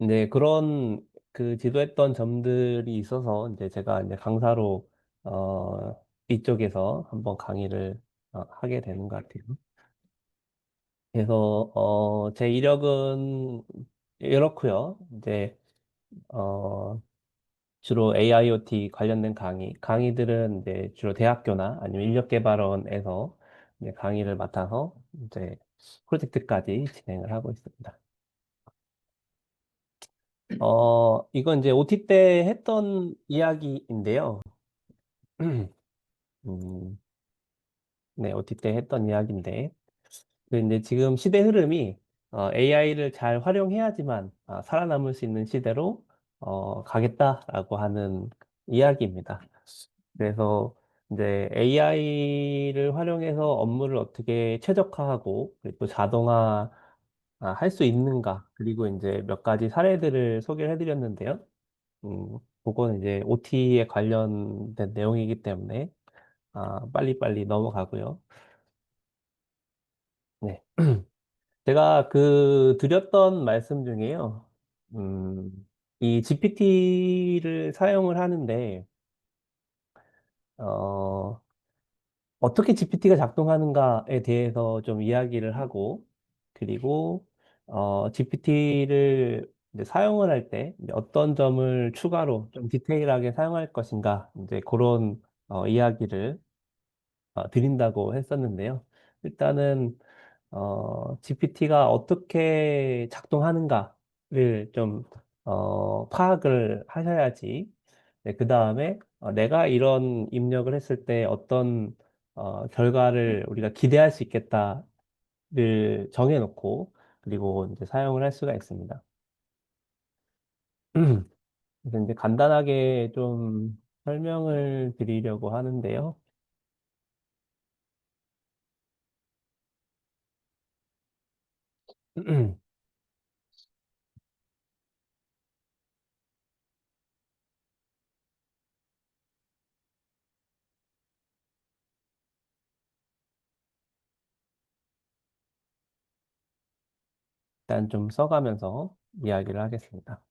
이제 그런 그 지도했던 점들이 있어서 이제 제가 이제 강사로 이쪽에서 한번 강의를 하게 되는 것 같아요. 그래서 제 이력은 이렇고요. 이제 어, 주로 AIoT 관련된 강의들은 이제 주로 대학교나 아니면 인력개발원에서 이제 강의를 맡아서 이제 프로젝트까지 진행을 하고 있습니다. 이건 이제 OT 때 했던 이야기인데요. 음, 네, OT 때 했던 이야기인데, 그 이제 지금 시대 흐름이 AI를 잘 활용해야지만 살아남을 수 있는 시대로 가겠다라고 하는 이야기입니다. 그래서 이제 AI를 활용해서 업무를 어떻게 최적화하고 그리고 자동화 할 수 있는가, 그리고 이제 몇 가지 사례들을 소개를 해드렸는데요. 그건 이제 OT에 관련된 내용이기 때문에 빨리빨리 넘어가고요. 네. 제가 그 드렸던 말씀 중에요. 이 GPT를 사용을 하는데 어, 어떻게 GPT가 작동하는가에 대해서 좀 이야기를 하고, 그리고 GPT를 이제 사용을 할 때 어떤 점을 추가로 좀 디테일하게 사용할 것인가, 이제 그런 이야기를 드린다고 했었는데요. 일단은 GPT가 어떻게 작동하는가를 좀 파악을 하셔야지. 네, 그 다음에 내가 이런 입력을 했을 때 어떤 결과를 우리가 기대할 수 있겠다를 정해놓고 그리고 이제 사용을 할 수가 있습니다. 그래서 이제 간단하게 좀 설명을 드리려고 하는데요. 일단 좀 써가면서 이야기를 하겠습니다.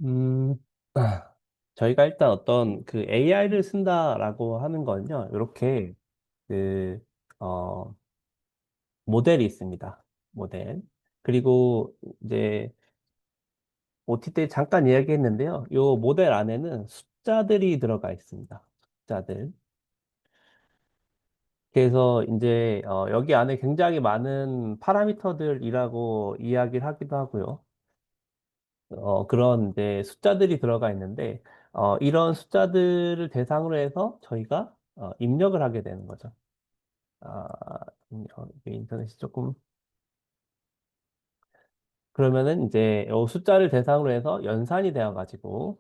음, 아, 저희가 일단 어떤 그 AI를 쓴다라고 하는 거는요, 이렇게 그, 어, 모델이 있습니다. 모델. 그리고 이제 OT 때 잠깐 이야기했는데요. 이 모델 안에는 숫자들이 들어가 있습니다. 숫자들. 그래서 이제 여기 안에 굉장히 많은 파라미터들이라고 이야기를 하기도 하고요. 그런 이제 숫자들이 들어가 있는데, 이런 숫자들을 대상으로 해서 저희가 입력을 하게 되는 거죠. 아, 이게 인터넷이 조금, 그러면은 이제 이 숫자를 대상으로 해서 연산이 되어가지고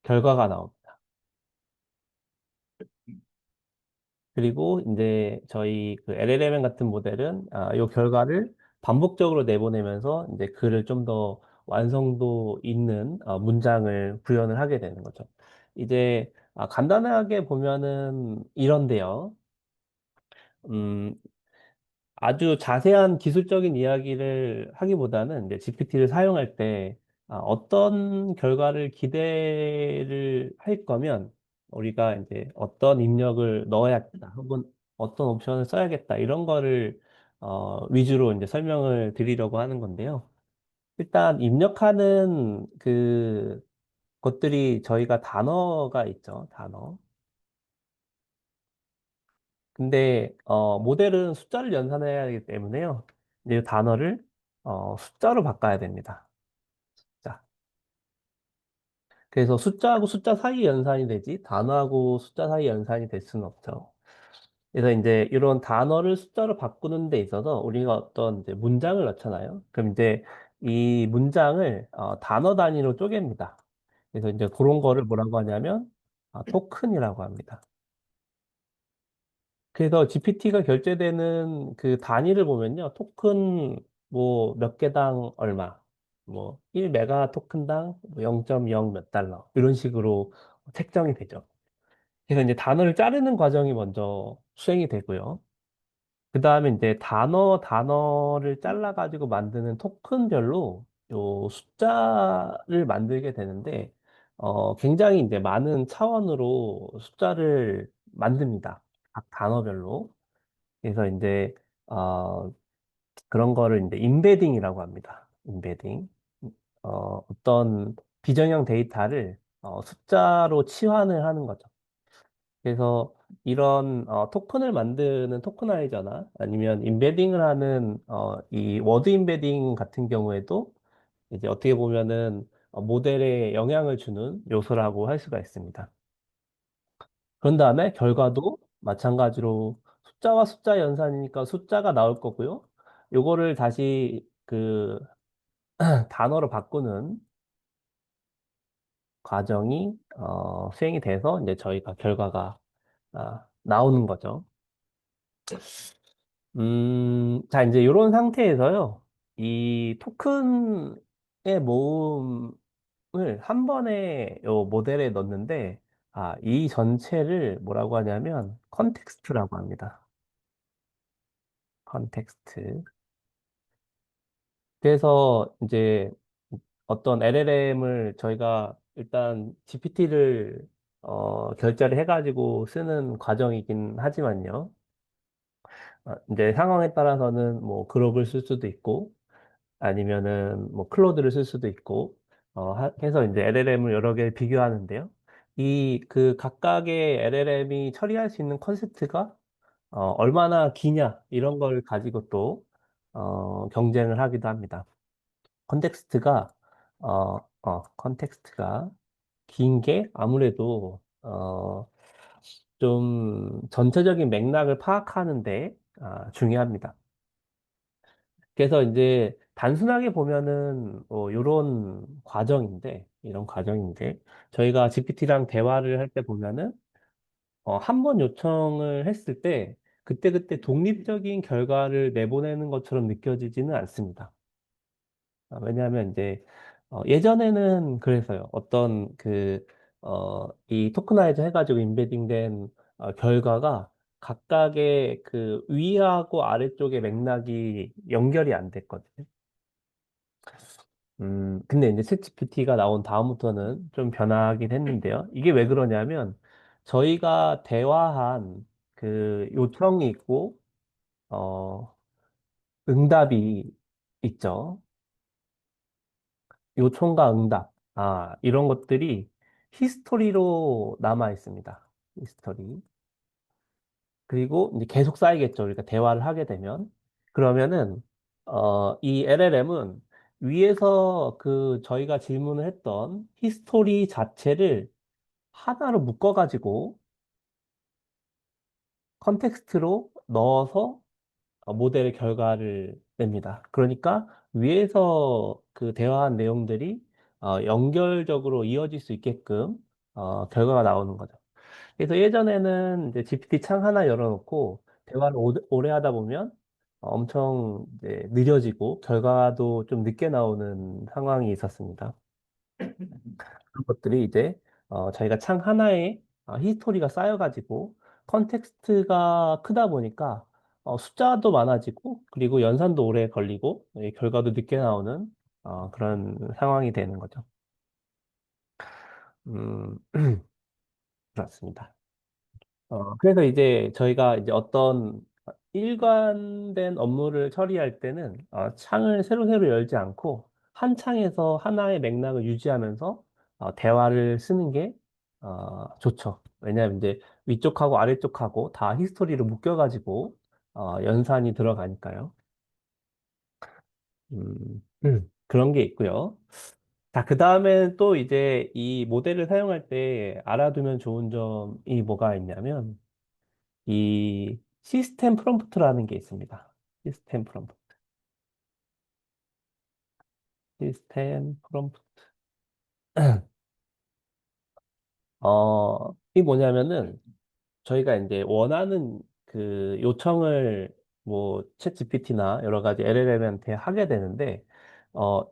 결과가 나옵니다. 그리고 이제 저희 그 LLM 같은 모델은 이 결과를 반복적으로 내보내면서 이제 글을 좀 더 완성도 있는 문장을 구현을 하게 되는 거죠. 이제 간단하게 보면은 이런데요. 음, 아주 자세한 기술적인 이야기를 하기보다는 이제 GPT를 사용할 때 어떤 결과를 기대를 할 거면 우리가 이제 어떤 입력을 넣어야겠다, 혹은 어떤 옵션을 써야겠다, 이런 거를 위주로 이제 설명을 드리려고 하는 건데요. 일단 입력하는 그 것들이 저희가 단어가 있죠, 단어. 근데 모델은 숫자를 연산해야 하기 때문에요. 이 단어를 숫자로 바꿔야 됩니다. 자, 그래서 숫자하고 숫자 사이 연산이 되지 단어하고 숫자 사이 연산이 될 수는 없죠. 그래서 이제 이런 단어를 숫자로 바꾸는 데 있어서 우리가 어떤 이제 문장을 넣잖아요. 그럼 이제 이 문장을 단어 단위로 쪼갭니다. 그래서 이제 그런 거를 뭐라고 하냐면 토큰이라고 합니다. 그래서 GPT가 결제되는 그 단위를 보면요. 토큰 뭐 몇 개당 얼마, 뭐 1메가 토큰당 0.0 몇 달러 이런 식으로 책정이 되죠. 그래서 이제 단어를 자르는 과정이 먼저 수행이 되고요. 그 다음에 이제 단어를 잘라가지고 만드는 토큰별로 요 숫자를 만들게 되는데, 굉장히 이제 많은 차원으로 숫자를 만듭니다. 각 단어별로. 그래서 이제, 그런 거를 이제 임베딩이라고 합니다. 임베딩. 어떤 비정형 데이터를 숫자로 치환을 하는 거죠. 그래서 이런 토큰을 만드는 토커나이저나 아니면 임베딩을 하는 이 워드 임베딩 같은 경우에도 이제 어떻게 보면은 모델에 영향을 주는 요소라고 할 수가 있습니다. 그런 다음에 결과도 마찬가지로 숫자와 숫자 연산이니까 숫자가 나올 거고요. 요거를 다시 그 단어로 바꾸는 과정이 수행이 돼서 이제 저희가 결과가 나오는 거죠. 자, 이제 이런 상태에서요, 이 토큰의 모음을 한 번에 요 모델에 넣는데, 이 전체를 뭐라고 하냐면, 컨텍스트라고 합니다. 컨텍스트. 그래서 이제 어떤 LLM을 저희가 일단 GPT를 결제를 해가지고 쓰는 과정이긴 하지만요. 이제 상황에 따라서는 뭐 그룹을 쓸 수도 있고, 아니면은 뭐 클로드를 쓸 수도 있고 해서 이제 LLM을 여러 개 비교하는데요. 이 그 각각의 LLM이 처리할 수 있는 컨셉트가 얼마나 기냐 이런 걸 가지고 또 경쟁을 하기도 합니다. 컨텍스트가 컨텍스트가 긴 게 아무래도 좀 전체적인 맥락을 파악하는데 중요합니다. 그래서 이제 단순하게 보면은 이런 과정인데 이런 과정인데 저희가 GPT랑 대화를 할 때 보면은 한 번 요청을 했을 때 그때그때 독립적인 결과를 내보내는 것처럼 느껴지지는 않습니다. 왜냐하면 이제 예전에는 그래서요. 어떤 이 토크나이즈 해가지고 인베딩된 결과가 각각의 그 위하고 아래쪽의 맥락이 연결이 안 됐거든요. 근데 이제 챗GPT가 나온 다음부터는 좀 변하긴 했는데요. 이게 왜 그러냐면 저희가 대화한 그 요청이 있고, 어, 응답이 있죠. 요청과 응답. 이런 것들이 히스토리로 남아 있습니다. 히스토리. 그리고 이제 계속 쌓이겠죠. 우리가 대화를 하게 되면. 그러면은, 이 LLM은 위에서 그 저희가 질문을 했던 히스토리 자체를 하나로 묶어가지고 컨텍스트로 넣어서 모델의 결과를 냅니다. 그러니까 위에서 그 대화한 내용들이 연결적으로 이어질 수 있게끔 결과가 나오는 거죠. 그래서 예전에는 이제 GPT 창 하나 열어놓고 대화를 오래 하다 보면 엄청 이제 느려지고 결과도 좀 늦게 나오는 상황이 있었습니다. 그런 것들이 이제 저희가 창 하나에 히스토리가 쌓여가지고 컨텍스트가 크다 보니까 숫자도 많아지고 그리고 연산도 오래 걸리고 결과도 늦게 나오는 그런 상황이 되는 거죠. 음, 그렇습니다. 그래서 이제 저희가 이제 어떤 일관된 업무를 처리할 때는 창을 새로 열지 않고 한 창에서 하나의 맥락을 유지하면서 대화를 쓰는 게 좋죠. 왜냐하면 이제 위쪽하고 아래쪽하고 다 히스토리로 묶여가지고 연산이 들어가니까요. 그런 게 있고요. 자, 그 다음에 또 이제 이 모델을 사용할 때 알아두면 좋은 점이 뭐가 있냐면 이 시스템 프롬프트라는 게 있습니다. 시스템 프롬프트. 시스템 프롬프트. 이 뭐냐면은 저희가 이제 원하는 그 요청을 뭐 챗GPT나 여러 가지 LLM한테 하게 되는데,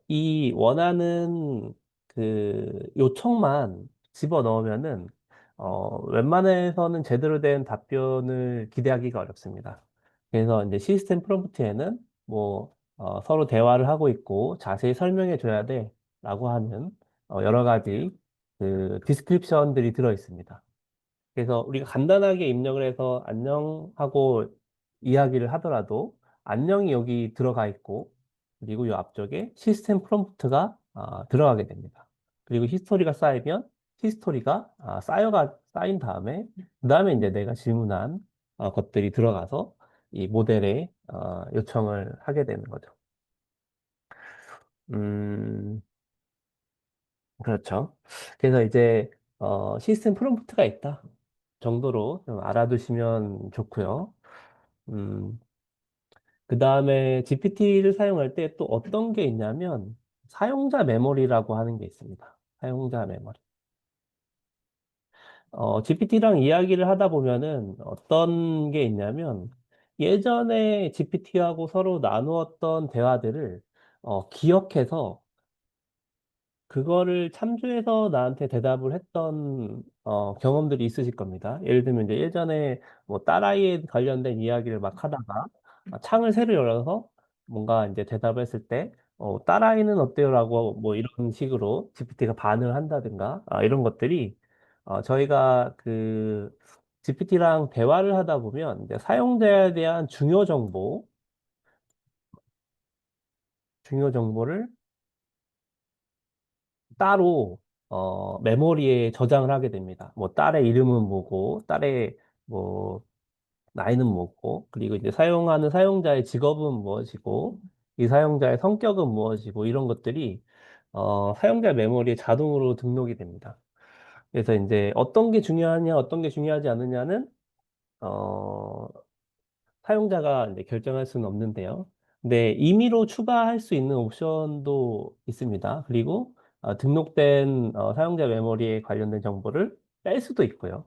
이 원하는 그 요청만 집어 넣으면은, 웬만해서는 제대로 된 답변을 기대하기가 어렵습니다. 그래서 이제 시스템 프롬프트에는 뭐, 서로 대화를 하고 있고 자세히 설명해 줘야 돼 라고 하는 여러 가지 그 디스크립션들이 들어 있습니다. 그래서 우리가 간단하게 입력을 해서 안녕하고 이야기를 하더라도 안녕이 여기 들어가 있고 그리고 이 앞쪽에 시스템 프롬프트가 들어가게 됩니다. 그리고 히스토리가 쌓이면 히스토리가 쌓인 다음에 그 다음에 이제 내가 질문한 것들이 들어가서 이 모델에 요청을 하게 되는 거죠. 음, 그렇죠. 그래서 이제 시스템 프롬프트가 있다 정도로 좀 알아두시면 좋고요. 음, 그 다음에 GPT를 사용할 때 또 어떤 게 있냐면 사용자 메모리라고 하는 게 있습니다. 사용자 메모리. GPT랑 이야기를 하다 보면은 어떤 게 있냐면 예전에 GPT하고 서로 나누었던 대화들을 기억해서 그거를 참조해서 나한테 대답을 했던 경험들이 있으실 겁니다. 예를 들면 이제 예전에 뭐 딸아이에 관련된 이야기를 막 하다가 창을 새로 열어서 뭔가 이제 대답을 했을 때 딸아이는 어때요라고 뭐 이런 식으로 GPT가 반응을 한다든가 이런 것들이 저희가 그 GPT랑 대화를 하다 보면 이제 사용자에 대한 중요 정보를 따로 메모리에 저장을 하게 됩니다. 뭐 딸의 이름은 뭐고, 딸의 뭐 나이는 뭐고, 그리고 이제 사용하는 사용자의 직업은 무엇이고, 이 사용자의 성격은 무엇이고, 이런 것들이 사용자 메모리에 자동으로 등록이 됩니다. 그래서 이제 어떤 게 중요하냐, 어떤 게 중요하지 않느냐는 어, 사용자가 이제 결정할 수는 없는데요. 근데 임의로 추가할 수 있는 옵션도 있습니다. 그리고 등록된 사용자 메모리에 관련된 정보를 뺄 수도 있고요.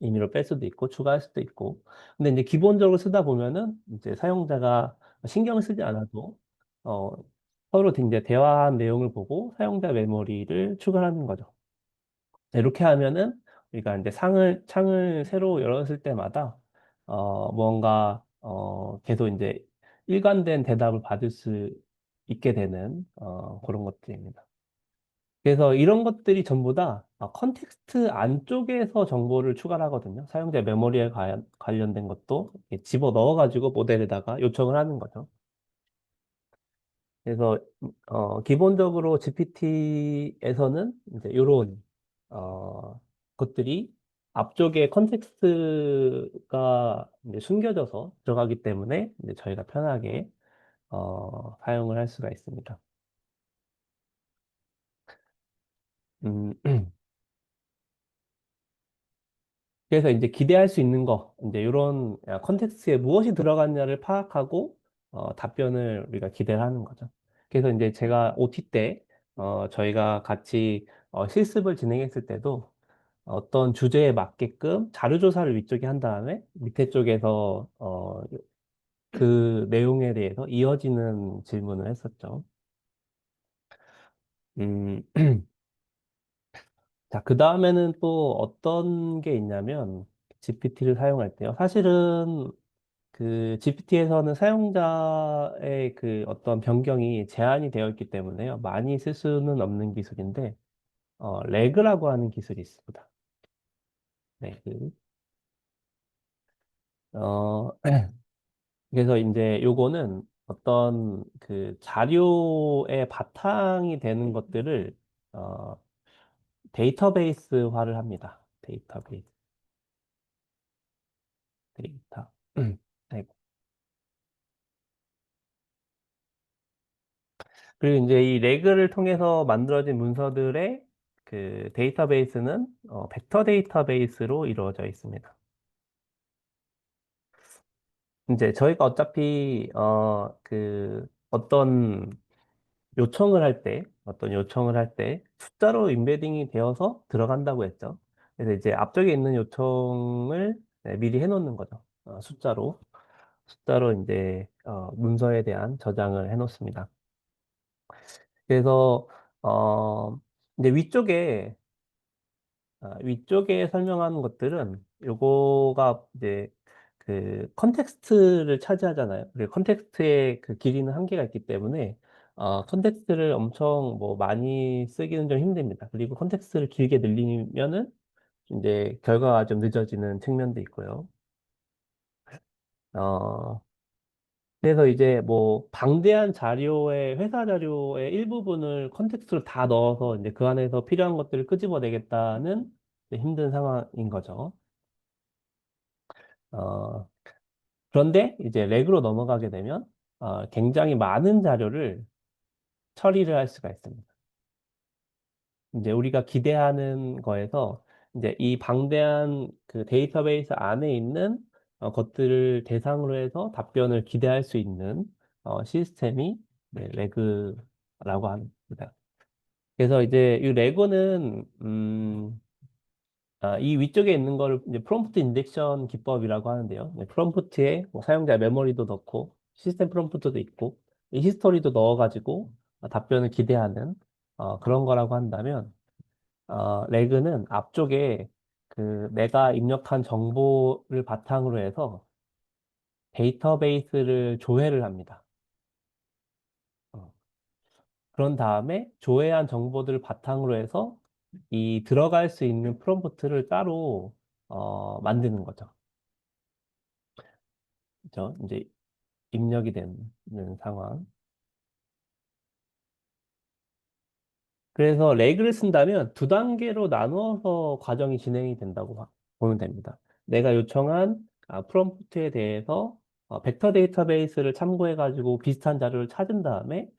임의로 뺄 수도 있고 추가할 수도 있고. 근데 이제 기본적으로 쓰다 보면은 이제 사용자가 신경을 쓰지 않아도 어, 서로 이제 대화한 내용을 보고 사용자 메모리를 추가하는 거죠. 이렇게 하면은 우리가 이제 창을 새로 열었을 때마다 뭔가 계속 이제 일관된 대답을 받을 수 있게 되는 그런 것들입니다. 그래서 이런 것들이 전부 다 컨텍스트 안쪽에서 정보를 추가를 하거든요. 사용자 메모리에 관련된 것도 이렇게 집어 넣어가지고 모델에다가 요청을 하는 거죠. 그래서 기본적으로 GPT에서는 이제 이런 것들이 앞쪽에 컨텍스트가 이제 숨겨져서 들어가기 때문에 이제 저희가 편하게 사용을 할 수가 있습니다. 음, 그래서 이제 기대할 수 있는 거, 이제 이런 컨텍스트에 무엇이 들어갔냐를 파악하고 답변을 우리가 기대를 하는 거죠. 그래서 이제 제가 OT 때 저희가 같이 실습을 진행했을 때도 어떤 주제에 맞게끔 자료 조사를 위쪽에 한 다음에 밑에 쪽에서 그 내용에 대해서 이어지는 질문을 했었죠. 음, 자, 그 다음에는 또 어떤 게 있냐면 GPT를 사용할 때요. 사실은 그 GPT에서는 사용자의 그 어떤 변경이 제한이 되어 있기 때문에요. 많이 쓸 수는 없는 기술인데, 레그라고 하는 기술이 있습니다. 레그. 어, 그래서 이제 요거는 어떤 그 자료의 바탕이 되는 것들을, 어, 데이터베이스화를 합니다. 데이터. 네. 그리고 이제 이 레그를 통해서 만들어진 문서들의 그 데이터베이스는 벡터 데이터베이스로 이루어져 있습니다. 이제 저희가 어차피 그 어떤 요청을 할 때 숫자로 임베딩이 되어서 들어간다고 했죠. 그래서 이제 앞쪽에 있는 요청을 미리 해놓는 거죠. 숫자로 이제 문서에 대한 저장을 해놓습니다. 그래서 어, 이제 위쪽에 설명하는 것들은 요거가 이제 그 컨텍스트를 차지하잖아요. 그리고 컨텍스트의 그 길이는 한계가 있기 때문에 컨텍스트를 엄청 뭐 많이 쓰기는 좀 힘듭니다. 그리고 컨텍스트를 길게 늘리면은 이제 결과가 좀 늦어지는 측면도 있고요. 어, 그래서 이제 뭐 방대한 자료의 회사 자료의 일부분을 컨텍스트로 다 넣어서 이제 그 안에서 필요한 것들을 끄집어내겠다는 이제 힘든 상황인 거죠. 어, 그런데 이제 렉으로 넘어가게 되면 굉장히 많은 자료를 처리를 할 수가 있습니다. 이제 우리가 기대하는 거에서 이제 이 방대한 그 데이터베이스 안에 있는 것들을 대상으로 해서 답변을 기대할 수 있는 시스템이 네, 레그라고 합니다. 그래서 이제 이 레고는 이 위쪽에 있는 거를 이제 프롬프트 인젝션 기법이라고 하는데요. 프롬프트에 뭐 사용자 메모리도 넣고 시스템 프롬프트도 있고 이 히스토리도 넣어가지고 답변을 기대하는 그런 거라고 한다면 레그는 앞쪽에 그 내가 입력한 정보를 바탕으로 해서 데이터베이스를 조회를 합니다. 어, 그런 다음에 조회한 정보들을 바탕으로 해서 이 들어갈 수 있는 프롬프트를 따로 만드는 거죠. 그죠? 이제 입력이 되는 상황. 그래서 레그를 쓴다면 두 단계로 나누어서 과정이 진행이 된다고 보면 됩니다. 내가 요청한 프롬프트에 대해서 벡터 데이터베이스를 참고해가지고 비슷한 자료를 찾은 다음에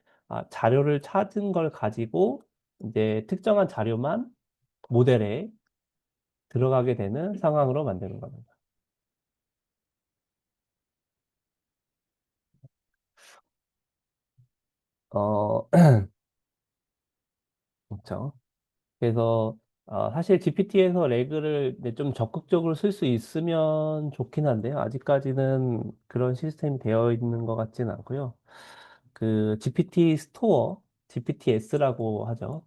자료를 찾은 걸 가지고 이제 특정한 자료만 모델에 들어가게 되는 상황으로 만드는 겁니다. 어, 그렇죠. 그래서 사실 GPT에서 레그를 이제 좀 적극적으로 쓸 수 있으면 좋긴 한데요. 아직까지는 그런 시스템이 되어 있는 것 같지는 않고요. 그 GPT 스토어, GPTS라고 하죠.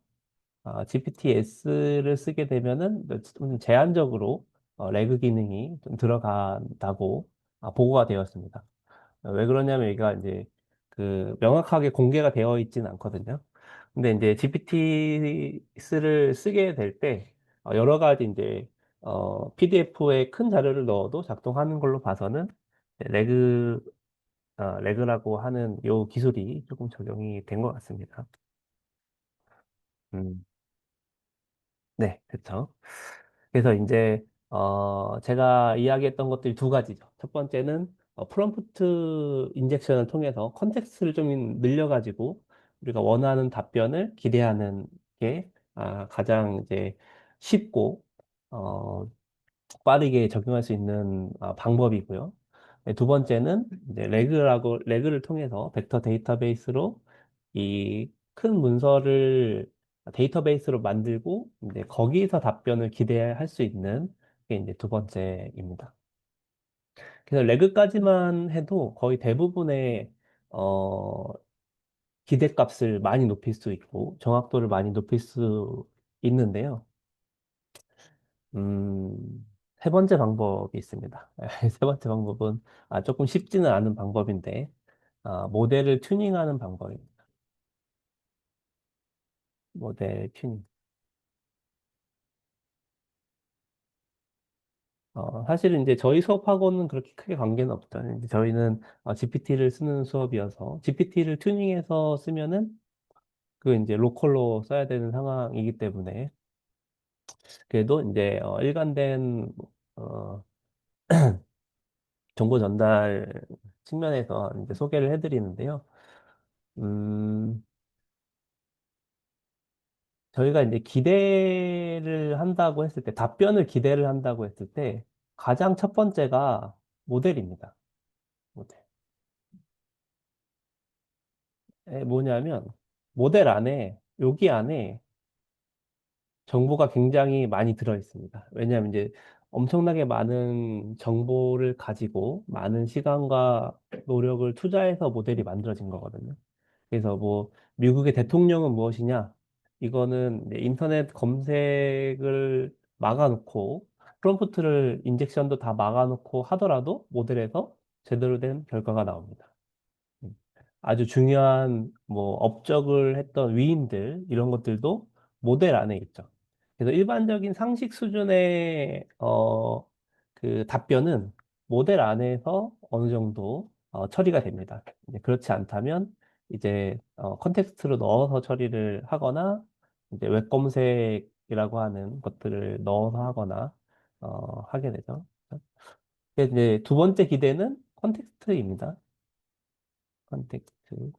GPTS를 쓰게 되면은 좀 제한적으로 레그 기능이 좀 들어간다고 보고가 되었습니다. 왜 그러냐면 여기가 이제 그 명확하게 공개가 되어 있지는 않거든요. 근데 이제 GPT를 쓰게 될 때 여러 가지 이제 PDF에 큰 자료를 넣어도 작동하는 걸로 봐서는 레그라고 하는 요 기술이 조금 적용이 된 것 같습니다. 음, 네, 그렇죠. 그래서 이제 제가 이야기했던 것들이 두 가지죠. 첫 번째는 프롬프트 인젝션을 통해서 컨텍스트를 좀 늘려가지고 우리가 원하는 답변을 기대하는 게 가장 이제 쉽고 어, 빠르게 적용할 수 있는 방법이고요. 네, 두 번째는 이제 레그를 통해서 벡터 데이터베이스로 이 큰 문서를 데이터베이스로 만들고 이제 거기서 답변을 기대할 수 있는 게 이제 두 번째입니다. 그래서 레그까지만 해도 거의 대부분의 어, 기대값을 많이 높일 수 있고 정확도를 많이 높일 수 있는데요. 세 번째 방법이 있습니다. 세 번째 방법은 조금 쉽지는 않은 방법인데, 모델을 튜닝하는 방법입니다. 모델 튜닝. 사실은 이제 저희 수업하고는 그렇게 크게 관계는 없죠. 이제 저희는 GPT를 쓰는 수업이어서, GPT를 튜닝해서 쓰면은 그 이제 로컬로 써야 되는 상황이기 때문에, 그래도 이제 일관된 어, 정보 전달 측면에서 이제 소개를 해드리는데요. 음, 저희가 이제 기대를 한다고 했을 때, 답변을 기대를 한다고 했을 때, 가장 첫 번째가 모델입니다. 모델. 뭐냐면, 모델 안에, 여기 안에 정보가 굉장히 많이 들어 있습니다. 왜냐하면 이제 엄청나게 많은 정보를 가지고 많은 시간과 노력을 투자해서 모델이 만들어진 거거든요. 그래서 뭐 미국의 대통령은 무엇이냐? 이거는 이제 인터넷 검색을 막아놓고 프롬프트를 인젝션도 다 막아놓고 하더라도 모델에서 제대로 된 결과가 나옵니다. 음. 아주 중요한 뭐 업적을 했던 위인들 이런 것들도 모델 안에 있죠. 그래서 일반적인 상식 수준의 그 답변은 모델 안에서 어느 정도 처리가 됩니다. 이제 그렇지 않다면 이제 컨텍스트로 넣어서 처리를 하거나 이제 웹 검색이라고 하는 것들을 넣어서 하거나 하게 되죠. 그래서 이제 두 번째 기대는 컨텍스트입니다. 컨텍스트.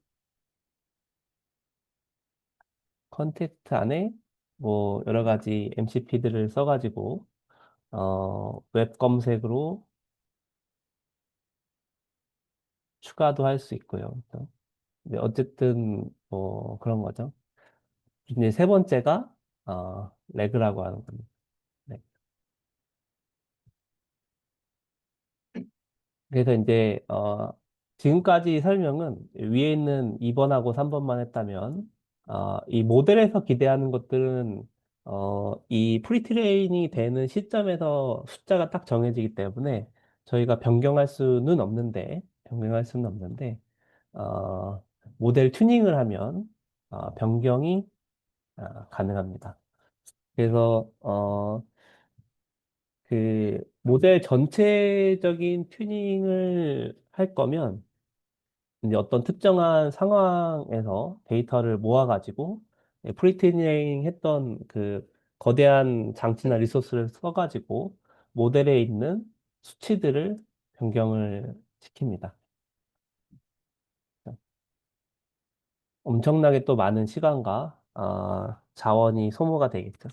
컨텍스트 안에 뭐 여러 가지 MCP들을 써가지고 웹 검색으로 추가도 할 수 있고요. 그래서 근데 어쨌든 뭐 그런 거죠. 이제 세 번째가 레그라고 하는 겁니다. 네. 그래서 이제 지금까지 설명은 위에 있는 2번하고 3번만 했다면 이 모델에서 기대하는 것들은 이 프리트레인이 되는 시점에서 숫자가 딱 정해지기 때문에 저희가 변경할 수는 없는데 어, 모델 튜닝을 하면 변경이 가능합니다. 그래서 그 모델 전체적인 튜닝을 할 거면 이제 어떤 특정한 상황에서 데이터를 모아가지고 프리트레이닝 했던 그 거대한 장치나 리소스를 써가지고 모델에 있는 수치들을 변경을 시킵니다. 엄청나게 또 많은 시간과 자원이 소모가 되겠죠.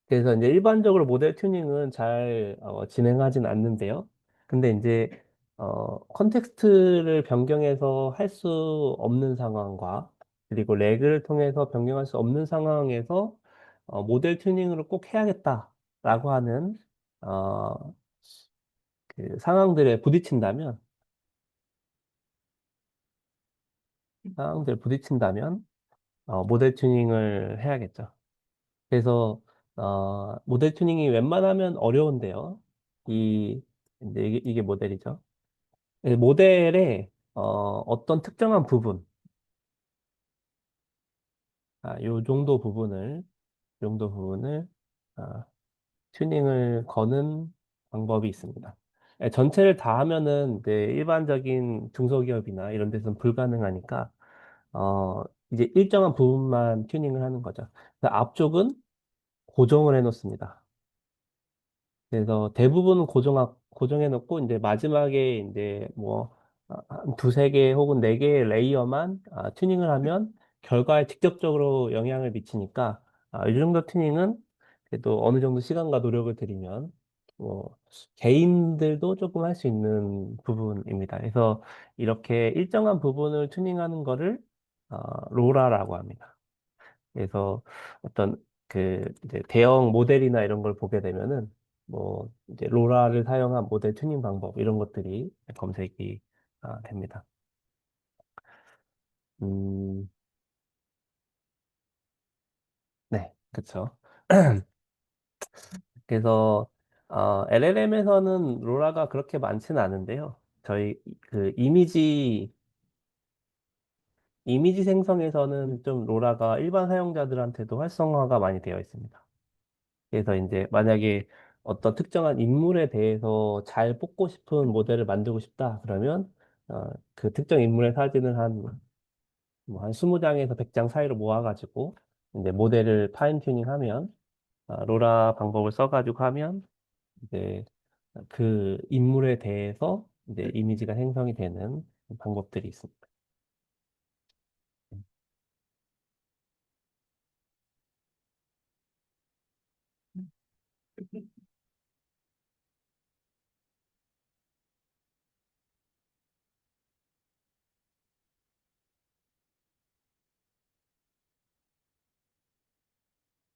그래서 이제 일반적으로 모델 튜닝은 잘 진행하진 않는데요. 근데 이제 컨텍스트를 변경해서 할 수 없는 상황과 그리고 렉을 통해서 변경할 수 없는 상황에서 모델 튜닝을 꼭 해야겠다라고 하는 어, 그 상황들에 부딪힌다면 모델 튜닝을 해야겠죠. 그래서 모델 튜닝이 웬만하면 어려운데요. 이 이제 이게 모델이죠. 이 모델의 어떤 특정한 부분, 요 정도 부분을 아, 튜닝을 거는 방법이 있습니다. 전체를 다 하면은 이제 일반적인 중소기업이나 이런 데서는 불가능하니까 어, 이제 일정한 부분만 튜닝을 하는 거죠. 그래서 앞쪽은 고정을 해놓습니다. 그래서 대부분 고정해 놓고 이제 마지막에 이제 뭐 한 두세 개 혹은 네 개의 레이어만 튜닝을 하면 결과에 직접적으로 영향을 미치니까 이 정도 튜닝은 그래도 어느 정도 시간과 노력을 들이면 뭐 개인들도 조금 할 수 있는 부분입니다. 그래서 이렇게 일정한 부분을 튜닝하는 거를 로라라고 합니다. 그래서 어떤 그 이제 대형 모델이나 이런 걸 보게 되면은 뭐 이제 로라를 사용한 모델 튜닝 방법 이런 것들이 검색이 됩니다. 음, 네, 그렇죠. 그래서 LLM에서는 로라가 그렇게 많지는 않은데요. 저희 그 이미지 생성에서는 좀 로라가 일반 사용자들한테도 활성화가 많이 되어 있습니다. 그래서 이제 만약에 어떤 특정한 인물에 대해서 잘 뽑고 싶은 모델을 만들고 싶다 그러면 그 특정 인물의 사진을 한 20장에서 100장 사이로 모아가지고 이제 모델을 파인 튜닝하면 로라 방법을 써가지고 하면 이제 그 인물에 대해서 이제 이미지가 생성이 되는 방법들이 있습니다.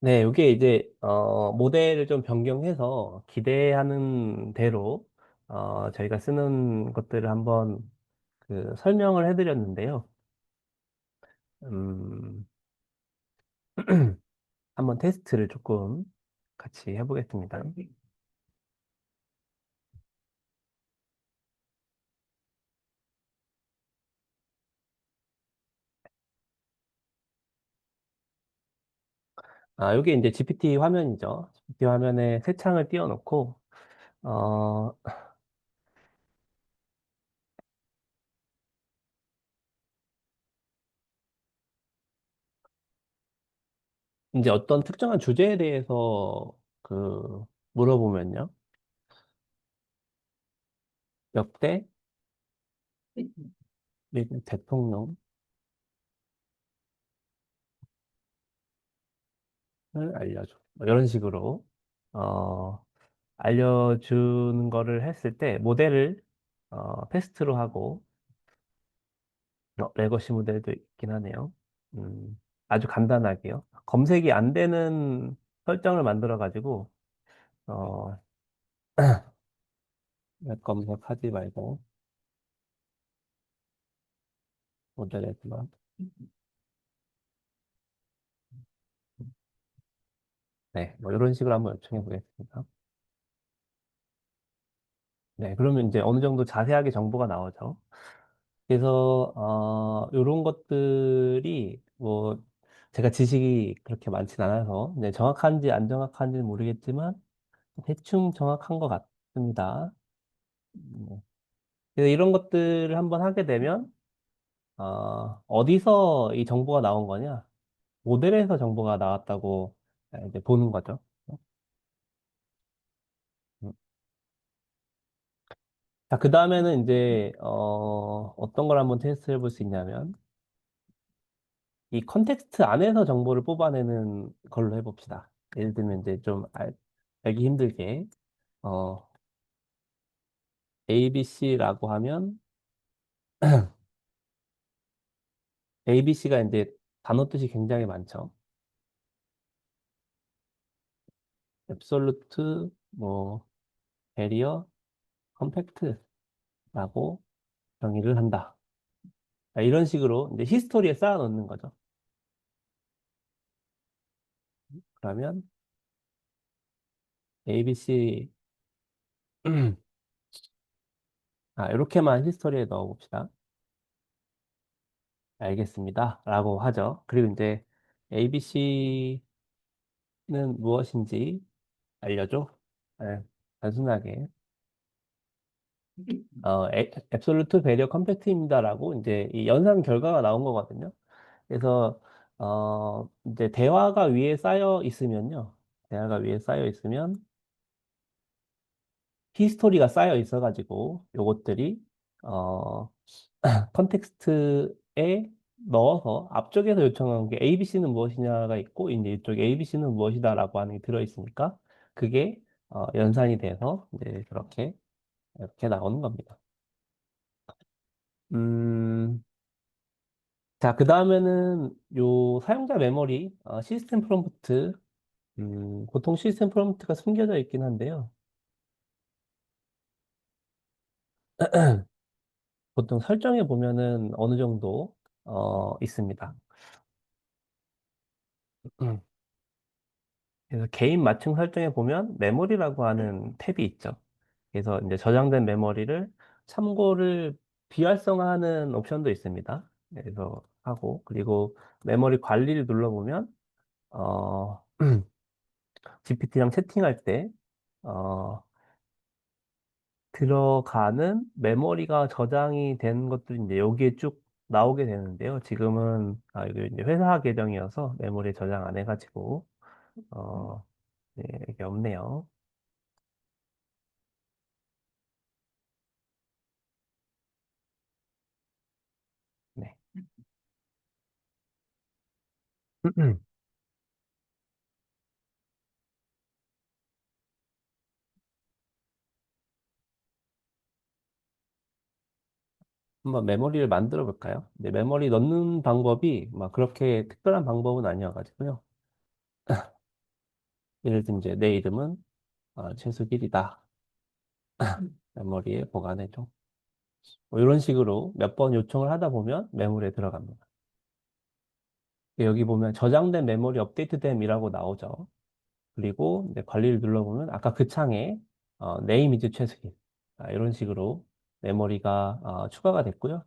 네, 이게 이제, 모델을 좀 변경해서 기대하는 대로, 저희가 쓰는 것들을 한번 설명을 해드렸는데요. 음, 한번 테스트를 조금 같이 해보겠습니다. 여기 이제 GPT 화면이죠. GPT 화면에 새 창을 띄워놓고, 어, 이제 어떤 특정한 주제에 대해서 물어보면요. 역대 미국 대통령을 알려줘. 뭐 이런 식으로, 어, 알려주는 거를 했을 때 모델을, 테스트로 하고, 레거시 모델도 있긴 하네요. 음, 아주 간단하게요. 검색이 안 되는 설정을 만들어가지고, 어, 웹 검색하지 말고, 모델에서만. 네, 뭐 이런 식으로 한번 요청해 보겠습니다. 네, 그러면 이제 어느 정도 자세하게 정보가 나오죠. 그래서, 이런 것들이, 뭐, 제가 지식이 그렇게 많진 않아서, 네, 정확한지 안 정확한지는 모르겠지만, 대충 정확한 것 같습니다. 네. 그래서 이런 것들을 한번 하게 되면, 어디서 이 정보가 나온 거냐? 모델에서 정보가 나왔다고 이제 보는 거죠. 음. 자, 그 다음에는 이제, 어떤 걸 한번 테스트 해볼 수 있냐면, 이 컨텍스트 안에서 정보를 뽑아내는 걸로 해봅시다. 예를 들면 이제 좀 알기 힘들게, 어, ABC라고 하면, ABC가 이제 단어 뜻이 굉장히 많죠. 앱솔루트, 뭐, 베리어, 컴팩트라고 정의를 한다. 자, 이런 식으로 이제 히스토리에 쌓아 놓는 거죠. 그러면 ABC, 이렇게만 히스토리에 넣어봅시다. 알겠습니다. 라고 하죠. 그리고 이제 ABC는 무엇인지 알려줘. 네, 단순하게. 앱솔루트 베리어 컴팩트입니다라고 이제 이 연산 결과가 나온 거거든요. 그래서, 이제 대화가 위에 쌓여 있으면요. 대화가 위에 쌓여 있으면 히스토리가 쌓여 있어가지고 요것들이, 어, 컨텍스트에 넣어서 앞쪽에서 요청한 게 ABC는 무엇이냐가 있고 이제 이쪽 ABC는 무엇이다라고 하는 게 들어있으니까 그게 연산이 돼서 이제 그렇게 이렇게 나오는 겁니다. 음, 자, 그 다음에는 요 사용자 메모리, 시스템 프롬프트, 보통 시스템 프롬프트가 숨겨져 있긴 한데요. 보통 설정해 보면은 어느 정도, 있습니다. 그래서 개인 맞춤 설정에 보면 메모리라고 하는 탭이 있죠. 그래서 이제 저장된 메모리를 참고를 비활성화하는 옵션도 있습니다. 그래서 하고, 그리고 메모리 관리를 눌러보면, 어, GPT랑 채팅할 때, 어, 들어가는 메모리가 저장이 된 것들이 이제 여기에 쭉 나오게 되는데요. 지금은, 이거 이제 회사 계정이어서 메모리 저장 안 해가지고, 어, 네, 이게 없네요. 네. 한번 메모리를 만들어 볼까요? 네, 메모리 넣는 방법이 막 그렇게 특별한 방법은 아니어가지고요. 예를 들면 이제 내 이름은 최수길이다. 메모리에 보관해줘. 뭐 이런 식으로 몇 번 요청을 하다 보면 메모리에 들어갑니다. 여기 보면 저장된 메모리 업데이트됨이라고 나오죠. 그리고 이제 관리를 눌러보면 아까 그 창에 네임 이즈 최수길 이런 식으로 메모리가 추가가 됐고요.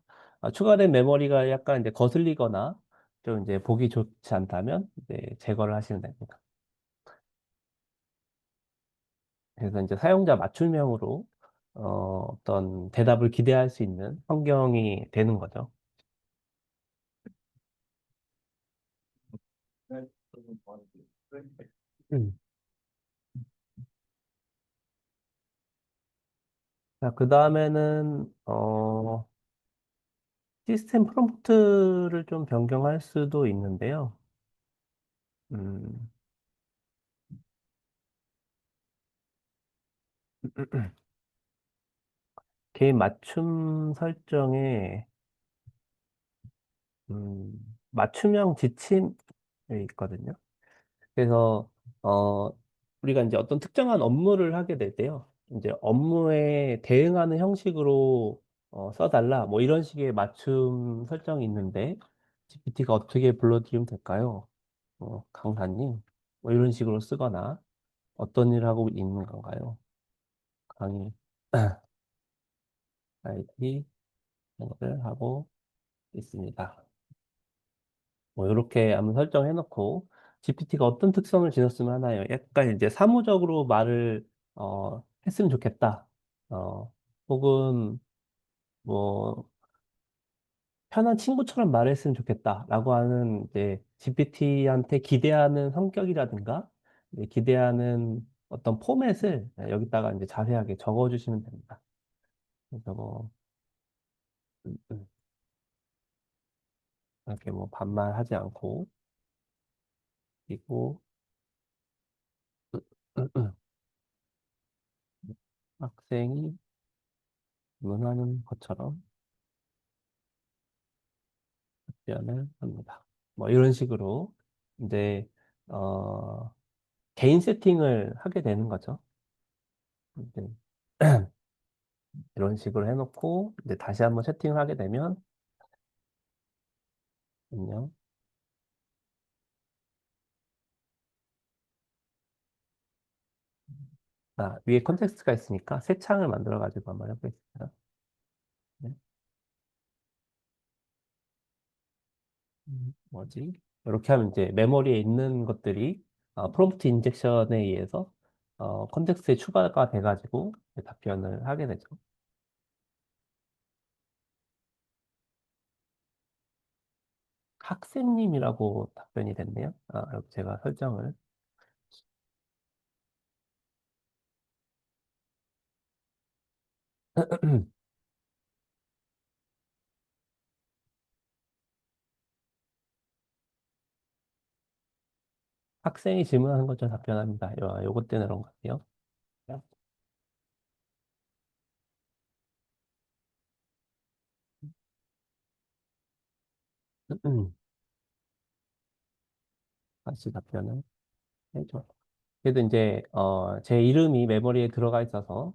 추가된 메모리가 약간 이제 거슬리거나 좀 이제 보기 좋지 않다면 이제 제거를 하시면 됩니다. 그래서 이제 사용자 맞춤형으로 어떤 대답을 기대할 수 있는 환경이 되는 거죠. 음. 자, 그 다음에는 시스템 프롬프트를 좀 변경할 수도 있는데요. 음, 개인 맞춤 설정에 음, 맞춤형 지침이 있거든요. 그래서 어, 우리가 이제 어떤 특정한 업무를 하게 될 때요. 이제 업무에 대응하는 형식으로 써달라. 뭐 이런 식의 맞춤 설정이 있는데 GPT가 어떻게 불러드리면 될까요? 강사님, 뭐 이런 식으로 쓰거나 어떤 일을 하고 있는 건가요? 강의 IT 를 하고 있습니다. 뭐 이렇게 한번 설정해 놓고 GPT가 어떤 특성을 지녔으면 하나요? 약간 이제 사무적으로 말을 했으면 좋겠다. 혹은 뭐 편한 친구처럼 말했으면 좋겠다라고 하는 이제 GPT한테 기대하는 성격이라든가 이제 기대하는 어떤 포맷을 여기다가 이제 자세하게 적어 주시면 됩니다. 그래서 뭐 음, 이렇게 뭐 반말하지 않고 그리고 학생이 문하는 것처럼 답변을 합니다. 뭐 이런 식으로 이제 어, 개인 세팅을 하게 되는 거죠. 이제 이런 식으로 해놓고 이제 다시 한번 세팅을 하게 되면 안녕. 위에 컨텍스트가 있으니까 새 창을 만들어 가지고 한번 해보겠습니다. 네. 뭐지? 이렇게 하면 이제 메모리에 있는 것들이 프롬프트 인젝션에 의해서 컨텍스트에 추가가 돼가지고 답변을 하게 되죠. 학생님이라고 답변이 됐네요. 이렇게 제가 설정을. 학생이 질문하는 것좀 답변합니다. 요것 때문에 그런 것 같아요. 다시 답변을 해줘. 그래도 이제, 제 이름이 메모리에 들어가 있어서,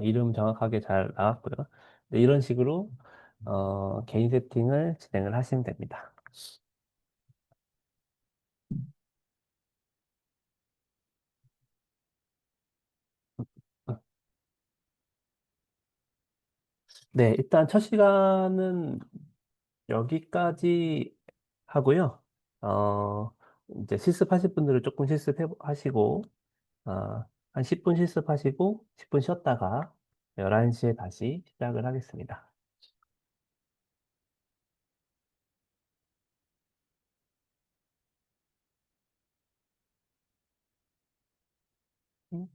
이름 정확하게 잘 나왔고요. 네, 이런 식으로, 개인 세팅을 진행을 하시면 됩니다. 네, 일단 첫 시간은 여기까지 하고요. 어, 이제 실습하실 분들은 조금 실습하시고, 한 10분 실습하시고, 10분 쉬었다가 11시에 다시 시작을 하겠습니다. 음.